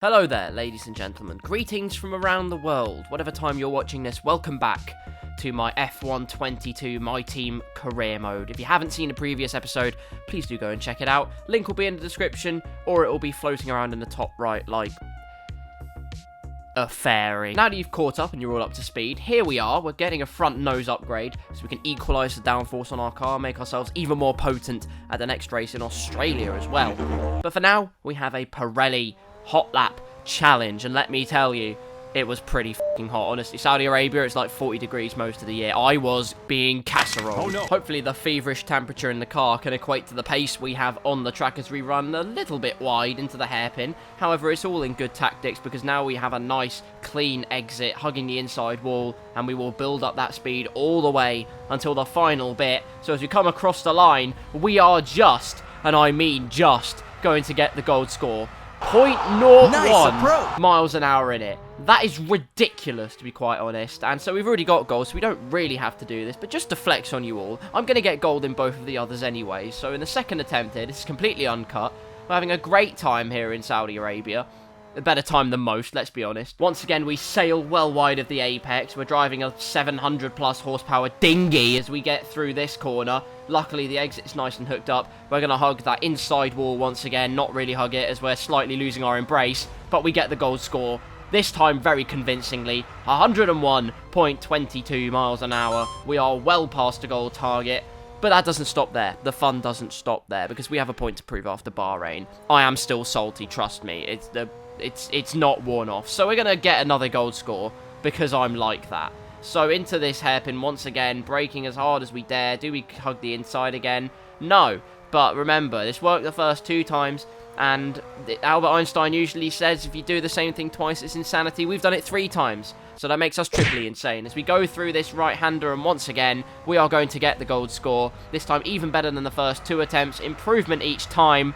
Hello there, ladies and gentlemen. Greetings from around the world. Whatever time you're watching this, welcome back to my F1 22 My Team Career Mode. If you haven't seen a previous episode, please do go and check it out. Link will be in the description, or it will be floating around in the top right like a fairy. Now that you've caught up and you're all up to speed, here we are. We're getting a front nose upgrade so we can equalise the downforce on our car, make ourselves even more potent at the next race in Australia as well. But for now, we have a Pirelli hot lap challenge, and let me tell you, it was pretty fucking hot, honestly. Saudi Arabia, it's like 40 degrees most of the year. I was being casserole. Oh, no. Hopefully the feverish temperature in the car can equate to the pace we have on the track as we run a little bit wide into the hairpin. However, it's all in good tactics because now we have a nice clean exit hugging the inside wall, and we will build up that speed all the way until the final bit. So as we come across the line, we are just, and I mean just, going to get the gold score. 0.01 miles an hour in it. That is ridiculous, to be quite honest. And so we've already got gold, so we don't really have to do this. But just to flex on you all, I'm going to get gold in both of the others anyway. So in the second attempt here, this is completely uncut. We're having a great time here in Saudi Arabia. A better time than most, let's be honest. Once again, we sail well wide of the apex. We're driving a 700 plus horsepower dinghy as we get through this corner. Luckily, the exit's nice and hooked up. We're going to hug that inside wall once again. Not really hug it as we're slightly losing our embrace. But we get the gold score. This time very convincingly. 101.22 miles an hour. We are well past the gold target. But that doesn't stop there. The fun doesn't stop there because we have a point to prove after Bahrain. I am still salty, trust me. It's not worn off. So we're going to get another gold score because I'm like that. So into this hairpin once again, braking as hard as we dare. Do we hug the inside again? No. But remember, this worked the first 2 times. And Albert Einstein usually says if you do the same thing twice, it's insanity. We've done it 3 times. So that makes us triply insane. As we go through this right-hander, and once again, we are going to get the gold score. This time even better than the first 2 attempts. Improvement each time.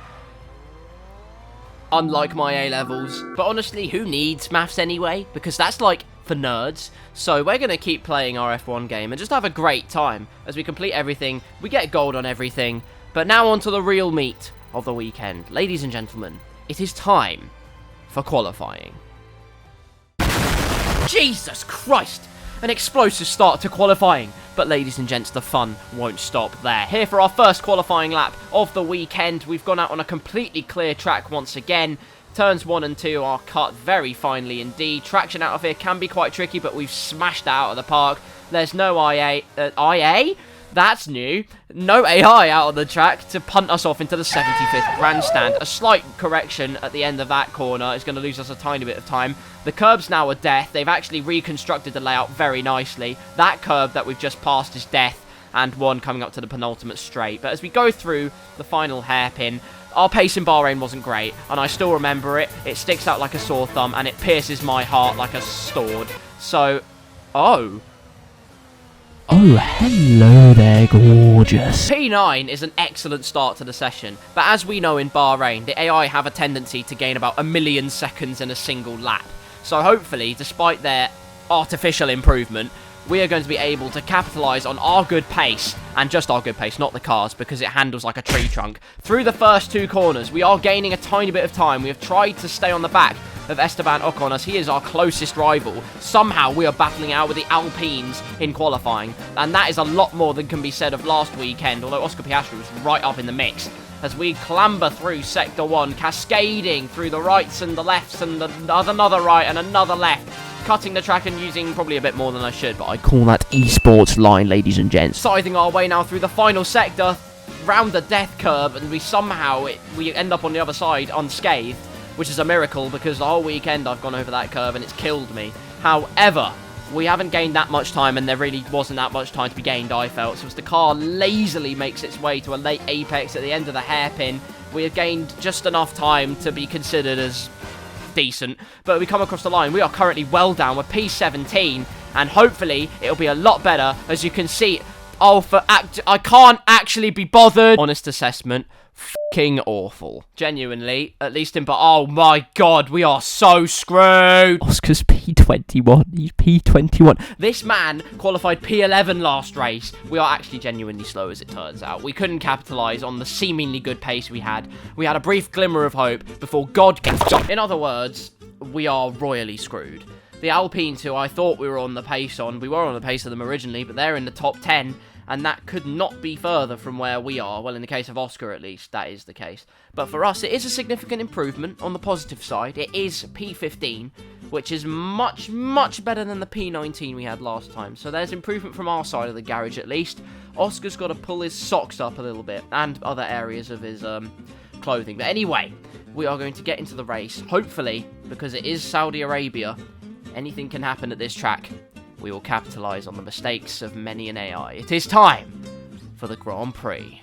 Unlike my A-levels. But honestly, who needs maths anyway? Because that's like for nerds. So we're going to keep playing our F1 game and just have a great time. As we complete everything, we get gold on everything. But now on to the real meat of the weekend. Ladies and gentlemen, it is time for qualifying. Jesus Christ! An explosive start to qualifying. But ladies and gents, the fun won't stop there. Here for our first qualifying lap of the weekend. We've gone out on a completely clear track once again. Turns 1 and 2 are cut very finely indeed. Traction out of here can be quite tricky, but we've smashed out of the park. There's no IA? That's new. No AI out on the track to punt us off into the 75th grandstand. A slight correction at the end of that corner is going to lose us a tiny bit of time. The curbs now are death. They've actually reconstructed the layout very nicely. That curb that we've just passed is death, and one coming up to the penultimate straight. But as we go through the final hairpin, our pace in Bahrain wasn't great, and I still remember it. It sticks out like a sore thumb, and it pierces my heart like a sword. So, Oh, hello there, gorgeous. P9 is an excellent start to the session, but as we know in Bahrain, the AI have a tendency to gain about 1 million seconds in a single lap. So hopefully, despite their artificial improvement, we are going to be able to capitalise on our good pace, and just our good pace, not the cars, because it handles like a tree trunk. Through the first 2 corners, we are gaining a tiny bit of time. We have tried to stay on the back of Esteban Ocon as he is our closest rival. Somehow we are battling out with the Alpines in qualifying, and that is a lot more than can be said of last weekend, although Oscar Piastri was right up in the mix. As we clamber through Sector 1, cascading through the rights and the lefts and another right and another left, cutting the track and using probably a bit more than I should, but I call that esports line, ladies and gents. Scything our way now through the final sector, round the death curb, and we end up on the other side unscathed, which is a miracle because the whole weekend I've gone over that curve and it's killed me. However, we haven't gained that much time, and there really wasn't that much time to be gained, I felt. So as the car lazily makes its way to a late apex at the end of the hairpin, we have gained just enough time to be considered as decent. But we come across the line. We are currently well down with P17, and hopefully it'll be a lot better. As you can see, Oh, I can't actually be bothered. Honest assessment. Fucking awful. Genuinely, at least in... Oh my god, we are so screwed. Oscar's P21. He's P21. This man qualified P11 last race. We are actually genuinely slow, as it turns out. We couldn't capitalise on the seemingly good pace we had. We had a brief glimmer of hope before God gave up. In other words, we are royally screwed. The Alpines, who I thought we were on the pace on, we were on the pace of them originally, but they're in the top 10. And that could not be further from where we are. Well, in the case of Oscar, at least, that is the case. But for us, it is a significant improvement on the positive side. It is P15, which is much, much better than the P19 we had last time. So there's improvement from our side of the garage, at least. Oscar's got to pull his socks up a little bit, and other areas of his clothing. But anyway, we are going to get into the race. Hopefully, because it is Saudi Arabia, anything can happen at this track. We will capitalise on the mistakes of many an AI. It is time for the Grand Prix.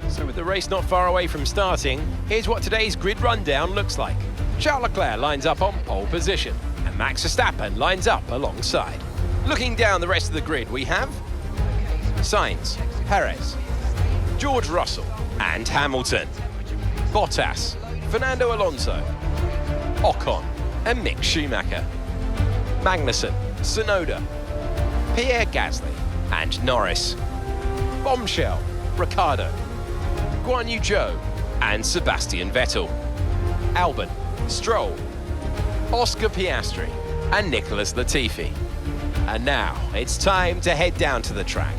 So with the race not far away from starting, here's what today's grid rundown looks like. Charles Leclerc lines up on pole position, and Max Verstappen lines up alongside. Looking down the rest of the grid, we have Sainz, Perez, George Russell, and Hamilton, Bottas, Fernando Alonso, Ocon, and Mick Schumacher, Magnussen, Tsunoda, Pierre Gasly, and Norris, Bombshell, Ricciardo, Guan Yu Zhou, and Sebastian Vettel, Albon, Stroll, Oscar Piastri, and Nicholas Latifi. And now it's time to head down to the track.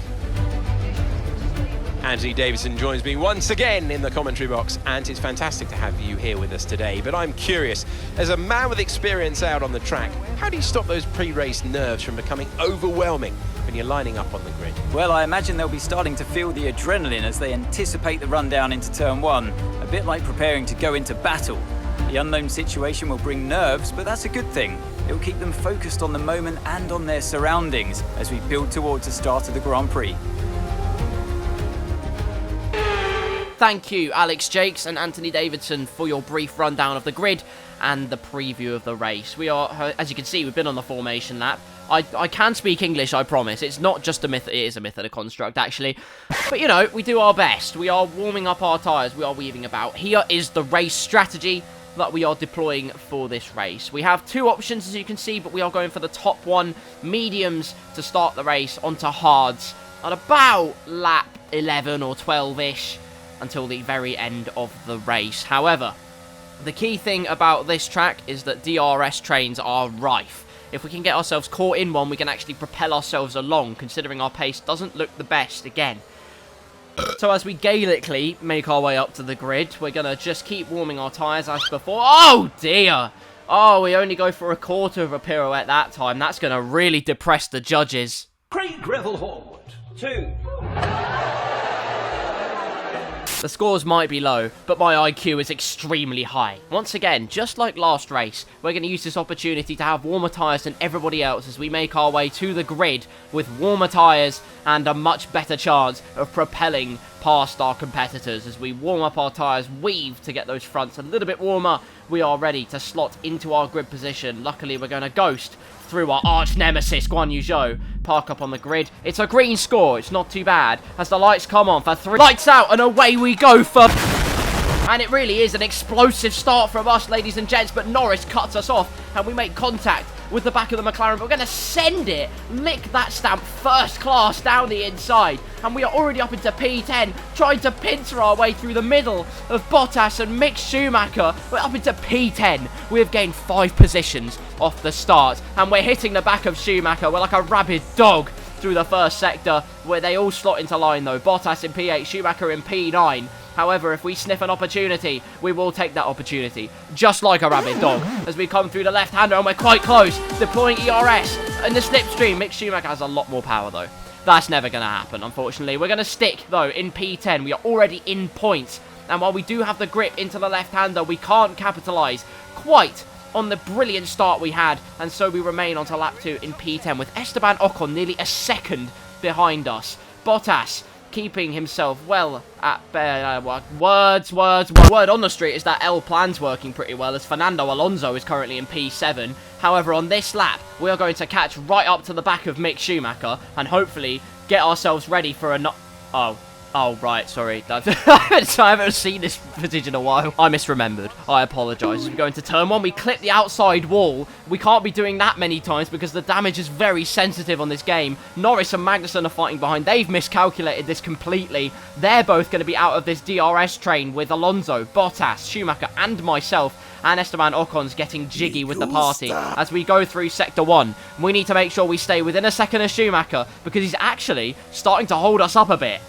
Anthony Davidson joins me once again in the commentary box, and it's fantastic to have you here with us today. But I'm curious, as a man with experience out on the track, how do you stop those pre-race nerves from becoming overwhelming when you're lining up on the grid? Well, I imagine they'll be starting to feel the adrenaline as they anticipate the rundown into turn one, a bit like preparing to go into battle. The unknown situation will bring nerves, but that's a good thing. It will keep them focused on the moment and on their surroundings as we build towards the start of the Grand Prix. Thank you, Alex Jakes and Anthony Davidson, for your brief rundown of the grid and the preview of the race. We are, as you can see, we've been on the formation lap. I can speak English, I promise. It's not just a myth, it is a myth of the construct, actually. But, you know, we do our best. We are warming up our tyres, we are weaving about. Here is the race strategy that we are deploying for this race. We have two options, as you can see, but we are going for the top one, mediums, to start the race, onto hards at about lap 11 or 12-ish. Until the very end of the race. However, the key thing about this track is that DRS trains are rife. If we can get ourselves caught in one, we can actually propel ourselves along, considering our pace doesn't look the best again. So as we Gaelically make our way up to the grid, we're going to just keep warming our tyres as before. Oh dear! Oh, we only go for a quarter of a pirouette that time. That's going to really depress the judges. Craig Greville Horwood, 2. The scores might be low, but my IQ is extremely high. Once again, just like last race, we're going to use this opportunity to have warmer tyres than everybody else as we make our way to the grid with warmer tyres and a much better chance of propelling past our competitors. As we warm up our tyres, weave to get those fronts a little bit warmer, we are ready to slot into our grid position. Luckily, we're going to ghost through our arch nemesis, Guan Yu Zhou. Park up on the grid. It's a green score. It's not too bad. As the lights come on for 3. Lights out, and away we go for... And it really is an explosive start from us, ladies and gents, but Norris cuts us off, and we make contact with the back of the McLaren, but we're going to send it, lick that stamp first class down the inside, and we are already up into P10, trying to pincer our way through the middle of Bottas and Mick Schumacher. We're up into P10. We have gained 5 positions off the start, and we're hitting the back of Schumacher. We're like a rabid dog through the first sector, where they all slot into line though. Bottas in P8, Schumacher in P9. However, if we sniff an opportunity, we will take that opportunity, just like a rabid dog, as we come through the left-hander, and we're quite close, deploying ERS in the slipstream. Mick Schumacher has a lot more power, though. That's never going to happen, unfortunately. We're going to stick, though, in P10. We are already in points, and while we do have the grip into the left-hander, we can't capitalise quite on the brilliant start we had, and so we remain onto lap 2 in P10, with Esteban Ocon nearly a second behind us. Bottas keeping himself well at word on the street is that L plan's working pretty well, as Fernando Alonso is currently in P7. However, on this lap, we are going to catch right up to the back of Mick Schumacher and hopefully get ourselves ready for a... Oh, right, sorry. I haven't seen this footage in a while. I misremembered. I apologise. As we go into turn 1, we clip the outside wall. We can't be doing that many times because the damage is very sensitive on this game. Norris and Magnussen are fighting behind. They've miscalculated this completely. They're both going to be out of this DRS train with Alonso, Bottas, Schumacher, and myself. And Esteban Ocon's getting jiggy with the party as we go through Sector 1. We need to make sure we stay within a second of Schumacher because he's actually starting to hold us up a bit.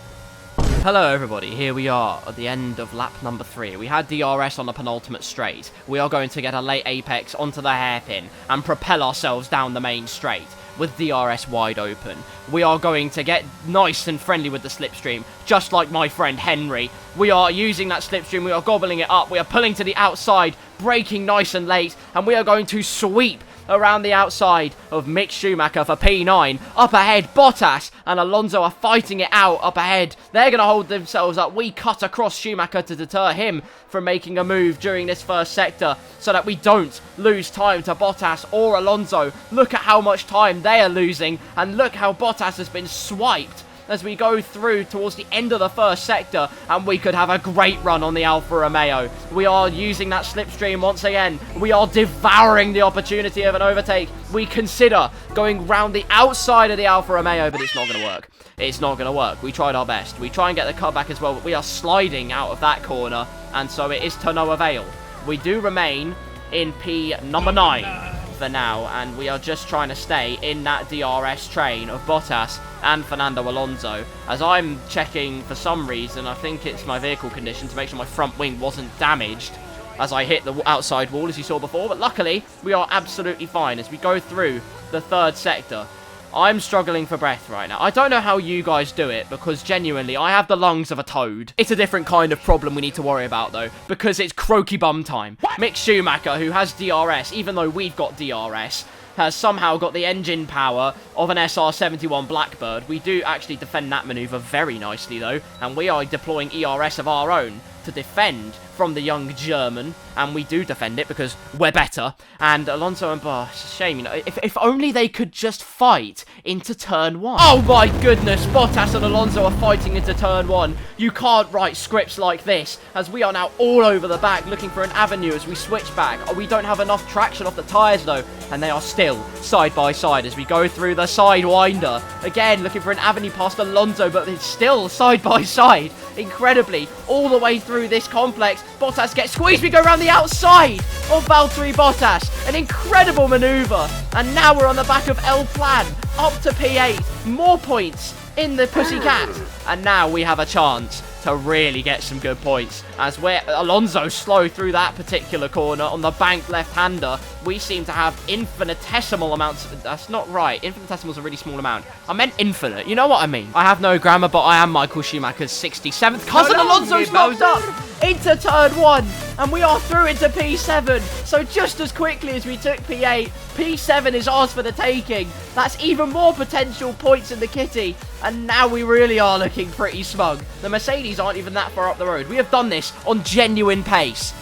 Hello everybody, here we are at the end of lap number 3. We had DRS on the penultimate straight. We are going to get a late apex onto the hairpin and propel ourselves down the main straight with DRS wide open. We are going to get nice and friendly with the slipstream, just like my friend Henry. We are using that slipstream, we are gobbling it up, we are pulling to the outside, braking nice and late, and we are going to sweep around the outside of Mick Schumacher for P9. Up ahead, Bottas and Alonso are fighting it out up ahead. They're going to hold themselves up. We cut across Schumacher to deter him from making a move during this first sector so that we don't lose time to Bottas or Alonso. Look at how much time they are losing, and look how Bottas has been swiped as we go through towards the end of the first sector, and we could have a great run on the Alfa Romeo. We are using that slipstream once again. We are devouring the opportunity of an overtake. We consider going round the outside of the Alfa Romeo, but it's not going to work. It's not going to work. We tried our best. We try and get the cutback as well, but we are sliding out of that corner, and so it is to no avail. We do remain in P number 9 for now, and we are just trying to stay in that DRS train of Bottas and Fernando Alonso. As I'm checking for some reason, I think it's my vehicle condition, to make sure my front wing wasn't damaged as I hit the outside wall, as you saw before, but luckily we are absolutely fine as we go through the third sector. I'm struggling for breath right now. I don't know how you guys do it, because genuinely, I have the lungs of a toad. It's a different kind of problem we need to worry about, though, because it's croaky bum time. Mick Schumacher, who has DRS, even though we've got DRS, has somehow got the engine power of an SR-71 Blackbird. We do actually defend that manoeuvre very nicely, though, and we are deploying ERS of our own to defend from the young German, and we do defend it because we're better. And Alonso and it's a shame, you know, if only they could just fight into turn 1. Oh my goodness, Bottas and Alonso are fighting into turn 1. You can't write scripts like this, as we are now all over the back looking for an avenue as we switch back. We don't have enough traction off the tyres though, and they are still side by side as we go through the sidewinder. Again, looking for an avenue past Alonso, but it's still side by side. Incredibly, all the way through this complex, Bottas gets squeezed. We go around the outside of Valtteri Bottas. An incredible manoeuvre. And now we're on the back of El Plan, up to P8. More points in the Pussycat. And now we have a chance to really get some good points, as where Alonso slow through that particular corner on the bank left-hander. We seem to have infinitesimal amounts. That's not right. Infinitesimal is a really small amount. I meant infinite. You know what I mean? I have no grammar, but I am Michael Schumacher's 67th cousin. Alonso's knocked up into turn 1, and we are through into P7. So just as quickly as we took P8, P7 is ours for the taking. That's even more potential points in the kitty, and now we really are looking pretty smug. The Mercedes aren't even that far up the road. We have done this on genuine pace.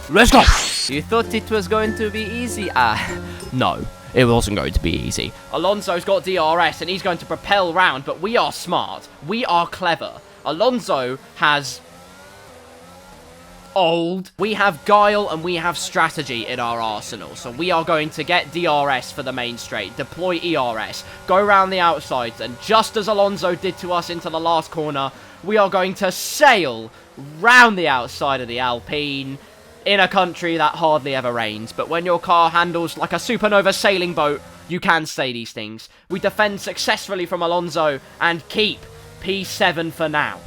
Let's go! You thought it was going to be easy? No. It wasn't going to be easy. Alonso's got DRS and he's going to propel round, but we are smart. We are clever. Alonso has old. We have guile and we have strategy in our arsenal. So we are going to get DRS for the main straight, deploy ERS, go around the outsides, and just as Alonso did to us into the last corner, we are going to sail round the outside of the Alpine in a country that hardly ever rains. But when your car handles like a supernova sailing boat, you can say these things. We defend successfully from Alonso and keep P7 for now.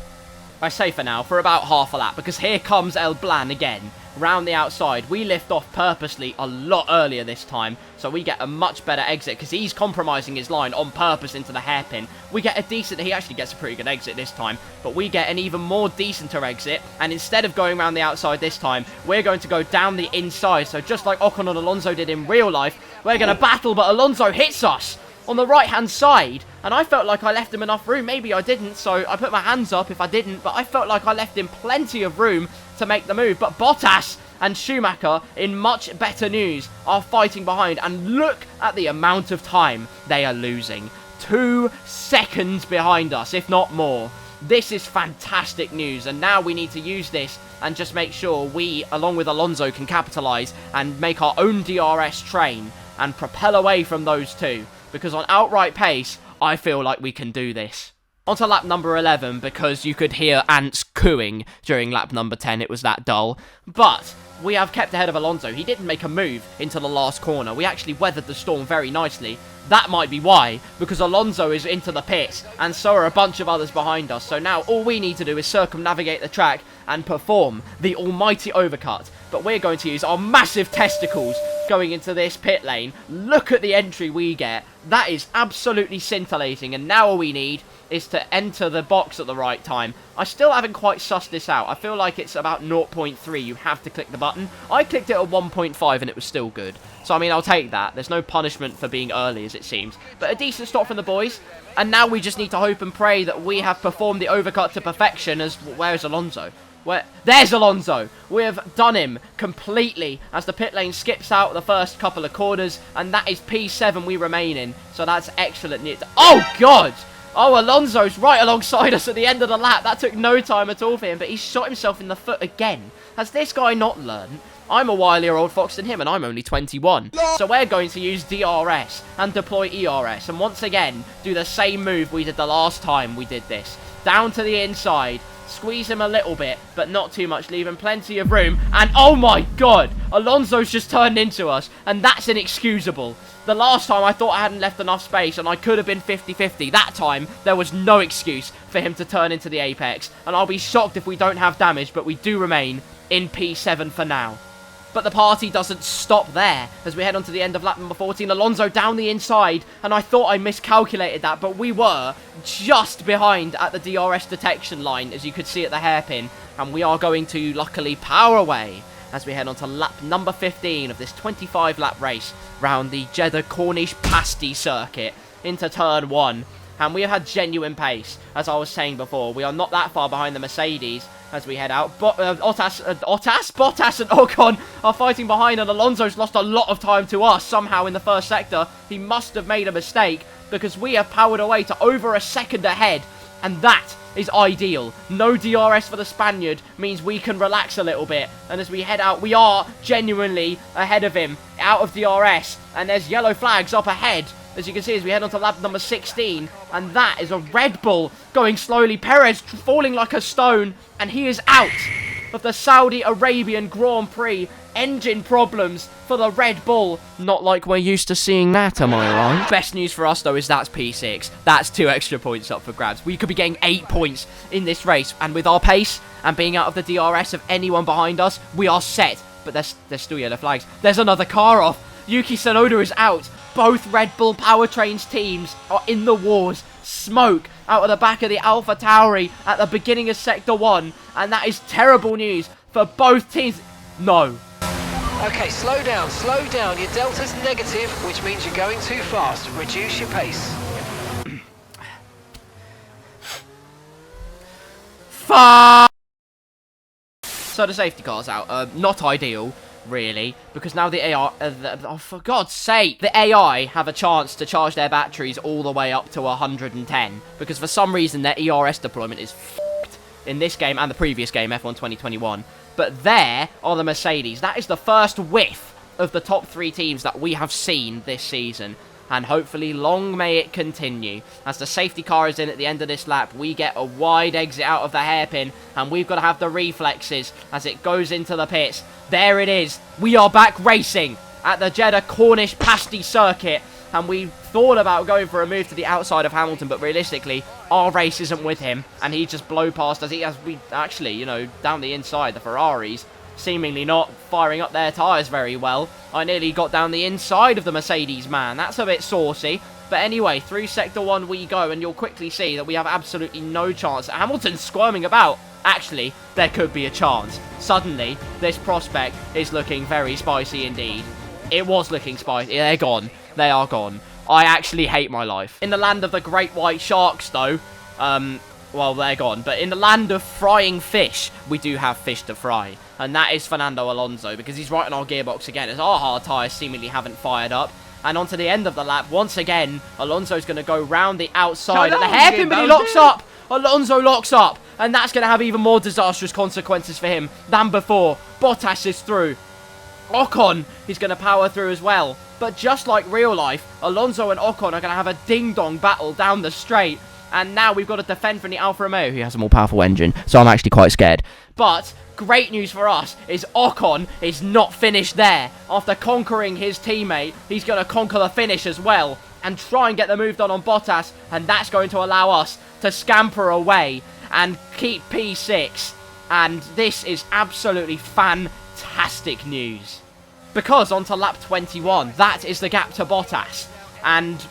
I say for now, for about half a lap, because here comes El Blan again, round the outside. We lift off purposely a lot earlier this time, so we get a much better exit, because he's compromising his line on purpose into the hairpin. We get a decent, he actually gets a pretty good exit this time, but we get an even more decenter exit, and instead of going around the outside this time, we're going to go down the inside. So just like Ocon and Alonso did in real life, we're going to battle, but Alonso hits us on the right-hand side, and I felt like I left him enough room. Maybe I didn't, so I put my hands up if I didn't, but I felt like I left him plenty of room to make the move. But Bottas and Schumacher, in much better news, are fighting behind, and look at the amount of time they are losing. 2 seconds behind us, if not more. This is fantastic news, and now we need to use this and just make sure we, along with Alonso, can capitalise and make our own DRS train and propel away from those two. Because on outright pace, I feel like we can do this. On to lap number 11, because you could hear ants cooing during lap number 10. It was that dull. But we have kept ahead of Alonso. He didn't make a move into the last corner. We actually weathered the storm very nicely. That might be why, because Alonso is into the pits, and so are a bunch of others behind us. So now all we need to do is circumnavigate the track and perform the almighty overcut. But we're going to use our massive testicles going into this pit lane. Look at the entry we get. That is absolutely scintillating, and now all we need is to enter the box at the right time. I still haven't quite sussed this out. I feel like it's about 0.3. You have to click the button. I clicked it at 1.5 and it was still good. So, I mean, I'll take that. There's no punishment for being early, as it seems. But a decent stop from the boys. And now we just need to hope and pray that we have performed the overcut to perfection. Where's Alonso? There's Alonso. We have done him completely as the pit lane skips out the first couple of corners. And that is P7 we remain in. So that's excellent news. Oh, God! Oh, Alonso's right alongside us at the end of the lap. That took no time at all for him, but he shot himself in the foot again. Has this guy not learned? I'm a wilier old fox than him, and I'm only 21. So we're going to use DRS and deploy ERS, and once again, do the same move we did the last time we did this. Down to the inside. Squeeze him a little bit, but not too much, leaving plenty of room. And oh my God, Alonso's just turned into us, and that's inexcusable. The last time I thought I hadn't left enough space, and I could have been 50-50. That time, there was no excuse for him to turn into the apex. And I'll be shocked if we don't have damage, but we do remain in P7 for now. But the party doesn't stop there. As we head on to the end of lap number 14, Alonso down the inside. And I thought I miscalculated that, but we were just behind at the DRS detection line, as you could see at the hairpin. And we are going to, luckily, power away as we head on to lap number 15 of this 25-lap race round the Jeddah Cornish pasty circuit into turn 1. And we have had genuine pace, as I was saying before. We are not that far behind the Mercedes as we head out. Bottas and Ocon are fighting behind, and Alonso's lost a lot of time to us somehow in the first sector. He must have made a mistake, because we have powered away to over a second ahead, and that is ideal. No DRS for the Spaniard means we can relax a little bit, and as we head out, we are genuinely ahead of him, out of DRS, and there's yellow flags up ahead. As you can see, as we head on to lap number 16, and that is a Red Bull going slowly. Perez falling like a stone, and he is out of the Saudi Arabian Grand Prix. Engine problems for the Red Bull. Not like we're used to seeing that, am I right? Best news for us, though, is that's P6. That's 2 extra points up for grabs. We could be getting 8 points in this race, and with our pace and being out of the DRS of anyone behind us, we are set. But there's still yellow flags. There's another car off. Yuki Tsunoda is out. Both Red Bull Powertrains teams are in the wars. Smoke out of the back of the Alpha Tauri at the beginning of Sector 1. And that is terrible news for both teams. No. Okay, slow down, slow down. Your delta's negative, which means you're going too fast. Reduce your pace. Fuck. So the safety car's out. Not ideal, really, because now the AI, oh, for God's sake, the AI have a chance to charge their batteries all the way up to 110, because for some reason their ERS deployment is f***ed in this game and the previous game, F1 2021. But there are the Mercedes. That is the first whiff of the top 3 teams that we have seen this season. And hopefully long may it continue. As the safety car is in at the end of this lap, we get a wide exit out of the hairpin. And we've got to have the reflexes as it goes into the pits. There it is. We are back racing at the Jeddah Cornish pasty circuit. And we thought about going for a move to the outside of Hamilton, but realistically, our race isn't with him. And he just blow past us. As we actually, you know, down the inside, the Ferraris seemingly not firing up their tyres very well. I nearly got down the inside of the Mercedes, man. That's a bit saucy. But anyway, through Sector 1 we go, and you'll quickly see that we have absolutely no chance. Hamilton's squirming about. Actually, there could be a chance. Suddenly, this prospect is looking very spicy indeed. It was looking spicy. They're gone. They are gone. I actually hate my life. In the land of the great white sharks, though, well, they're gone. But in the land of frying fish, we do have fish to fry. And that is Fernando Alonso, because he's right on our gearbox again, as our hard tyres seemingly haven't fired up. And onto the end of the lap, once again, Alonso's going to go round the outside at the hairpin, but he locks up. Alonso locks up, and that's going to have even more disastrous consequences for him than before. Bottas is through. Ocon is going to power through as well. But just like real life, Alonso and Ocon are going to have a ding-dong battle down the straight. And now we've got to defend from the Alfa Romeo, who has a more powerful engine. So I'm actually quite scared. But great news for us is Ocon is not finished there. After conquering his teammate, he's going to conquer the finish as well. And try and get the move done on Bottas. And that's going to allow us to scamper away and keep P6. And this is absolutely fantastic news. Because onto lap 21, that is the gap to Bottas. And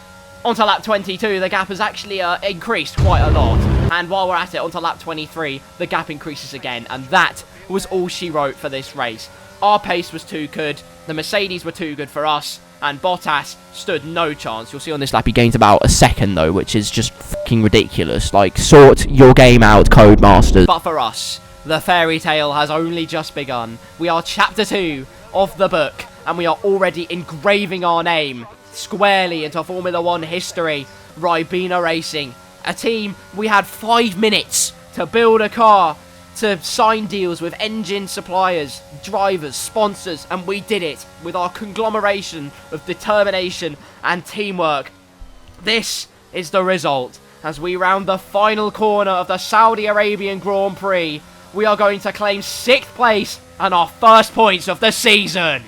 onto lap 22, the gap has actually increased quite a lot. And while we're at it, onto lap 23, the gap increases again. And that was all she wrote for this race. Our pace was too good. The Mercedes were too good for us. And Bottas stood no chance. You'll see on this lap he gains about a second, though, which is just fucking ridiculous. Like, sort your game out, Codemasters. But for us, the fairy tale has only just begun. We are chapter 2 of the book, and we are already engraving our name squarely into Formula 1 history. Ribena Racing, a team we had 5 minutes to build a car, to sign deals with engine suppliers, drivers, sponsors, and we did it with our conglomeration of determination and teamwork. This is the result. As we round the final corner of the Saudi Arabian Grand Prix, we are going to claim 6th place and our first points of the season.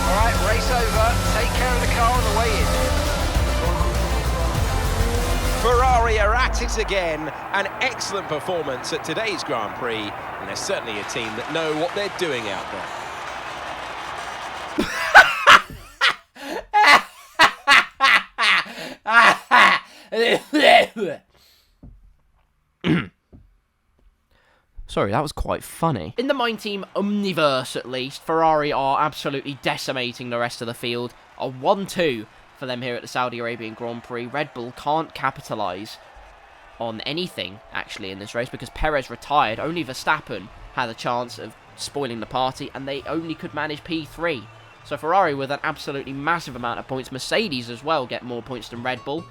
Alright, race over. Take care of the car on the way in. Ferrari are at it again. An excellent performance at today's Grand Prix, and they're certainly a team that know what they're doing out there. Sorry, that was quite funny. In the Mine Team Omniverse, at least, Ferrari are absolutely decimating the rest of the field. A 1-2 for them here at the Saudi Arabian Grand Prix. Red Bull can't capitalise on anything, actually, in this race, because Perez retired. Only Verstappen had a chance of spoiling the party, and they only could manage P3. So Ferrari with an absolutely massive amount of points. Mercedes as well get more points than Red Bull.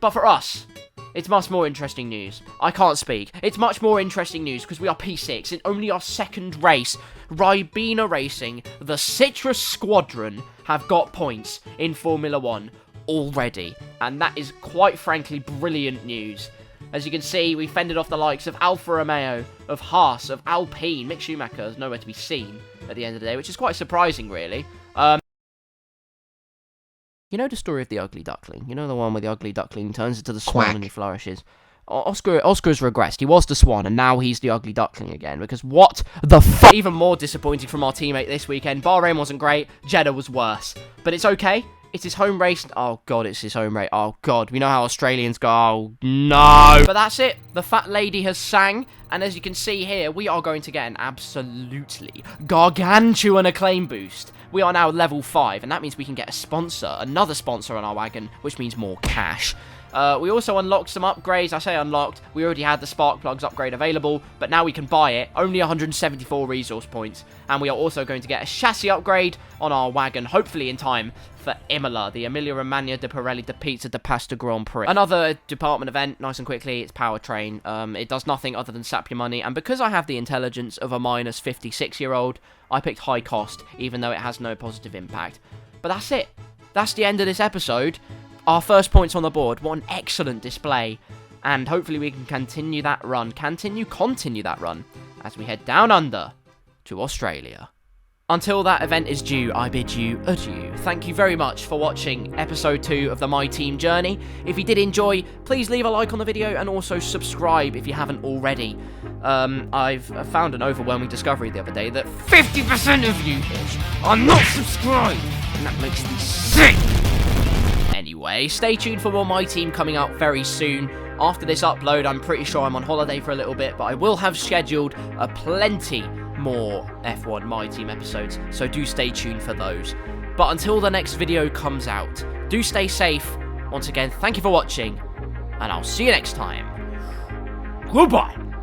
But for us, it's much more interesting news. I can't speak. It's much more interesting news because we are P6 in only our second race. Ribena Racing, the Citrus Squadron, have got points in Formula 1 already. And that is quite frankly brilliant news. As you can see, we fended off the likes of Alfa Romeo, of Haas, of Alpine. Mick Schumacher is nowhere to be seen at the end of the day, which is quite surprising, really. You know the story of the ugly duckling? You know the one where the ugly duckling turns into the swan and he flourishes? Oscar's regressed. He was the swan, and now he's the ugly duckling again. Because what the f***? Even more disappointing from our teammate this weekend. Bahrain wasn't great. Jeddah was worse. But it's okay. It's his home race. Oh, God, it's his home race. Oh, God. We know how Australians go. Oh, no. But that's it. The fat lady has sang. And as you can see here, we are going to get an absolutely gargantuan acclaim boost. We are now level 5, and that means we can get a sponsor, another sponsor on our wagon, which means more cash. We also unlocked some upgrades. I say unlocked. We already had the spark plugs upgrade available, but now we can buy it. Only 174 resource points. And we are also going to get a chassis upgrade on our wagon, hopefully in time for Imola, the Emilia-Romagna de Pirelli de Pizza de Pasta Grand Prix. Another department event, nice and quickly, it's powertrain. It does nothing other than sap your money, and because I have the intelligence of a minus 56-year-old, I picked high cost, even though it has no positive impact. But that's it. That's the end of this episode. Our first points on the board. What an excellent display. And hopefully we can continue that run. Continue that run as we head down under to Australia. Until that event is due, I bid you adieu. Thank you very much for watching episode 2 of the My Team journey. If you did enjoy, please leave a like on the video and also subscribe if you haven't already. I've found an overwhelming discovery the other day that 50% of you are not subscribed, and that makes me sick. Anyway, stay tuned for more My Team coming out very soon. After this upload, I'm pretty sure I'm on holiday for a little bit, but I will have scheduled a plenty more F1 My Team episodes, so do stay tuned for those. But until the next video comes out, do stay safe. Once again, thank you for watching, and I'll see you next time. Goodbye.